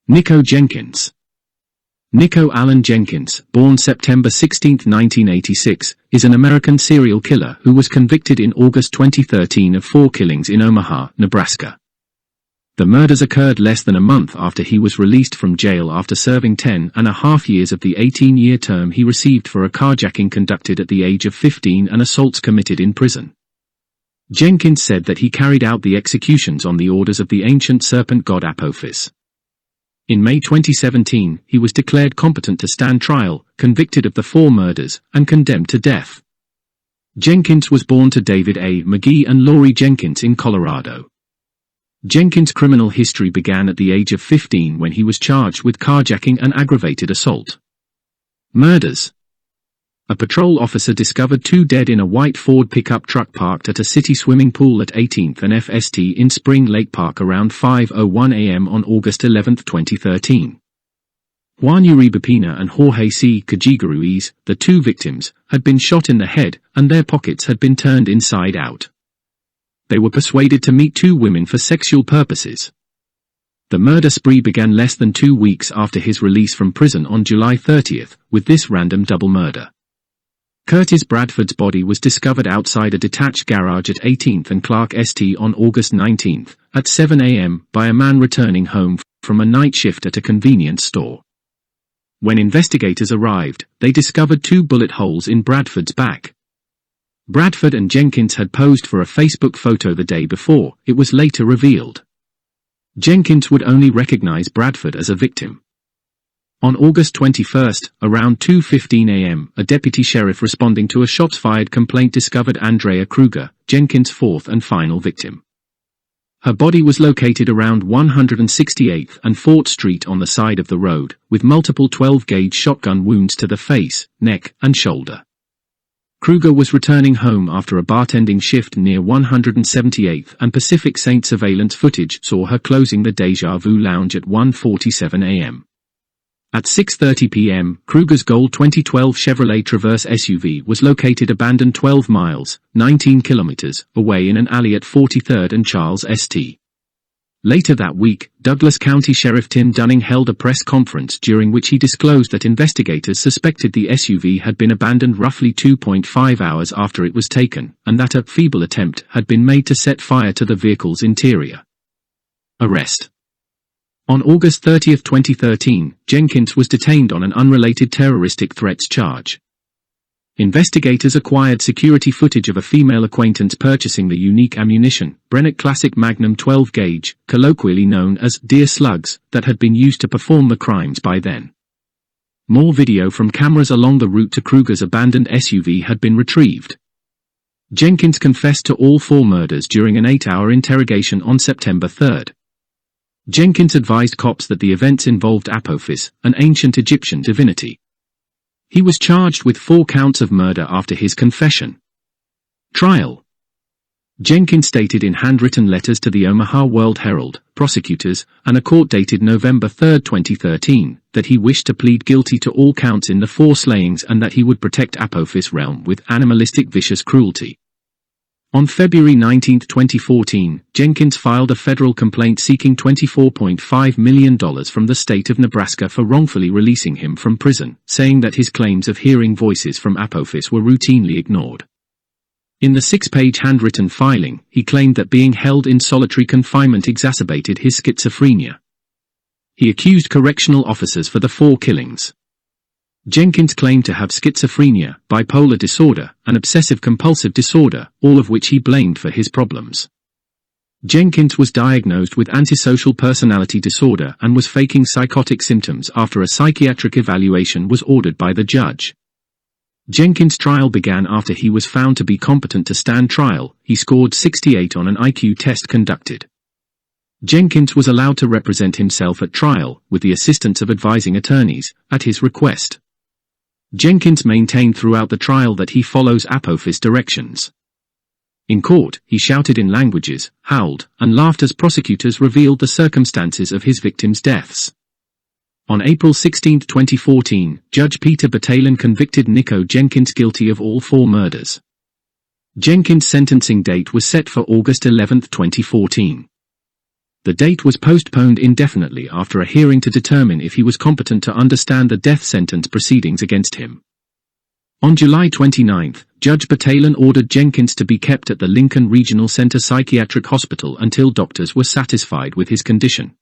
Nikko Jenkins. Nikko Allen Jenkins, born September 16, 1986, is an American serial killer who was convicted in August 2013 of 4 killings in Omaha, Nebraska. The murders occurred less than a month after he was released from jail after serving 10.5 years of the 18-year term he received for a carjacking conducted at the age of 15 and assaults committed in prison. Jenkins said that he carried out the executions on the orders of the ancient serpent god Apophis. In May 2017, he was declared competent to stand trial, convicted of the 4 murders, and condemned to death. Jenkins was born to David A. McGee and Lori Jenkins in Colorado. Jenkins' criminal history began at the age of 15 when he was charged with carjacking and aggravated assault. Murders. A patrol officer discovered 2 dead in a white Ford pickup truck parked at a city swimming pool at 18th and FST in Spring Lake Park around 5:01 a.m. on August 11, 2013. Juan Uribe and Jorge C. Cajigaruiz, the 2 victims, had been shot in the head, and their pockets had been turned inside out. They were persuaded to meet 2 women for sexual purposes. The murder spree began less than 2 weeks after his release from prison on July 30th, with this random double murder. Curtis Bradford's body was discovered outside a detached garage at 18th and Clark St. on August 19th, at 7 a.m., by a man returning home from a night shift at a convenience store. When investigators arrived, they discovered 2 bullet holes in Bradford's back. Bradford and Jenkins had posed for a Facebook photo the day before. It was later revealed Jenkins would only recognize Bradford as a victim. On August 21, around 2:15 a.m., a deputy sheriff responding to a shots-fired complaint discovered Andrea Kruger, Jenkins' 4th and final victim. Her body was located around 168th and 4th Street on the side of the road, with multiple 12-gauge shotgun wounds to the face, neck, and shoulder. Kruger was returning home after a bartending shift near 178th and Pacific St. Surveillance footage saw her closing the Deja Vu Lounge at 1:47 a.m. At 6:30 p.m., Kruger's gold 2012 Chevrolet Traverse SUV was located abandoned 12 miles, 19 kilometers, away in an alley at 43rd and Charles St. Later that week, Douglas County Sheriff Tim Dunning held a press conference during which he disclosed that investigators suspected the SUV had been abandoned roughly 2.5 hours after it was taken, and that a feeble attempt had been made to set fire to the vehicle's interior. Arrest. On August 30, 2013, Jenkins was detained on an unrelated terroristic threats charge. Investigators acquired security footage of a female acquaintance purchasing the unique ammunition, Brenneck Classic Magnum 12-gauge, colloquially known as deer slugs, that had been used to perform the crimes by then. More video from cameras along the route to Kruger's abandoned SUV had been retrieved. Jenkins confessed to all 4 murders during an 8-hour interrogation on September 3. Jenkins advised cops that the events involved Apophis, an ancient Egyptian divinity. He was charged with 4 counts of murder after his confession. Trial. Jenkins stated in handwritten letters to the Omaha World Herald, prosecutors, and a court dated November 3, 2013, that he wished to plead guilty to all counts in the 4 slayings and that he would protect Apophis' realm with animalistic vicious cruelty. On February 19, 2014, Jenkins filed a federal complaint seeking $24.5 million from the state of Nebraska for wrongfully releasing him from prison, saying that his claims of hearing voices from Apophis were routinely ignored. In the 6-page handwritten filing, he claimed that being held in solitary confinement exacerbated his schizophrenia. He accused correctional officers for the 4 killings. Jenkins claimed to have schizophrenia, bipolar disorder, and obsessive-compulsive disorder, all of which he blamed for his problems. Jenkins was diagnosed with antisocial personality disorder and was faking psychotic symptoms after a psychiatric evaluation was ordered by the judge. Jenkins' trial began after he was found to be competent to stand trial. He scored 68 on an IQ test conducted. Jenkins was allowed to represent himself at trial, with the assistance of advising attorneys, at his request. Jenkins maintained throughout the trial that he follows Apophis' directions. In court, he shouted in languages, howled, and laughed as prosecutors revealed the circumstances of his victims' deaths. On April 16, 2014, Judge Peter Batalon convicted Nikko Jenkins guilty of all 4 murders. Jenkins' sentencing date was set for August 11, 2014. The date was postponed indefinitely after a hearing to determine if he was competent to understand the death sentence proceedings against him. On July 29, Judge Batalon ordered Jenkins to be kept at the Lincoln Regional Center Psychiatric Hospital until doctors were satisfied with his condition.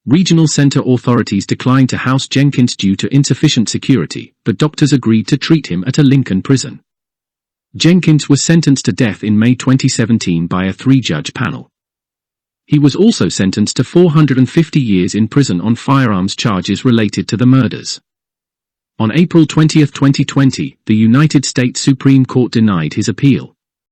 Regional Center authorities declined to house Jenkins due to insufficient security, but doctors agreed to treat him at a Lincoln prison. Jenkins was sentenced to death in May 2017 by a 3-judge panel. He was also sentenced to 450 years in prison on firearms charges related to the murders. On April 20, 2020, the United States Supreme Court denied his appeal.